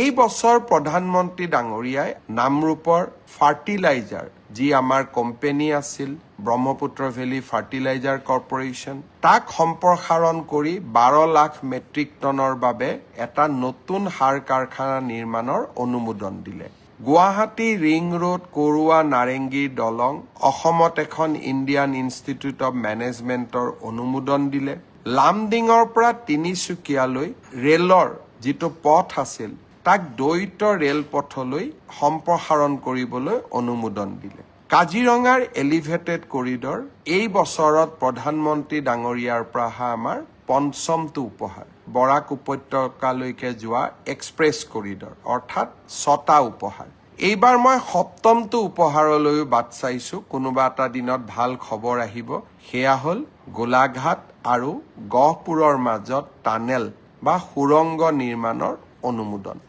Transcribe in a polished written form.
এই বছৰ প্ৰধানমন্ত্ৰী ডাঙৰীয়াই নামৰূপৰ ফাৰ্টিলাইজাৰ যি আমাৰ কোম্পানী আছিল ব্ৰহ্মপুত্ৰ ভেলী ফাৰ্টিলাইজাৰ কৰ্পোৰেশ্যন তাক সম্প্ৰসাৰণ কৰি 12 লাখ মেট্ৰিক টনৰ বাবে এটা নতুন সাৰ কাৰখানা নিৰ্মাণৰ অনুমোদন দিলে। গুৱাহাটী ৰিং ৰোড কৰোৱা নাৰেংগীৰ দলং অসমত এখন ইণ্ডিয়ান ইনষ্টিটিউট অৱ মেনেজমেণ্টৰ অনুমোদন দিলে। লামডিঙৰ পৰা তিনিচুকীয়ালৈ ৰেলৰ যিটো পথ আছিল তাক দ্বৈত ৰেলপথলৈ সম্প্ৰসাৰণ কৰিবলৈ অনুমোদন দিলে। কাজিৰঙাৰ এলিভেটেড কৰিডৰ এই বছৰত প্ৰধানমন্ত্ৰী ডাঙৰীয়াৰ পৰা আমাৰ পঞ্চমটো উপহাৰ। বৰাক উপত্যকালৈকে যোৱা এক্সপ্ৰেছ কৰিডৰ অৰ্থাৎ 6টা উপহাৰ। এইবাৰ মই 7মটো উপহাৰলৈও বাট চাইছো। কোনোবা এটা দিনত ভাল খবৰ আহিব। সেয়া হ'ল গোলাঘাট আৰু গহপুৰৰ মাজত টানেল বা সুৰংগ নিৰ্মাণৰ অনুমোদন।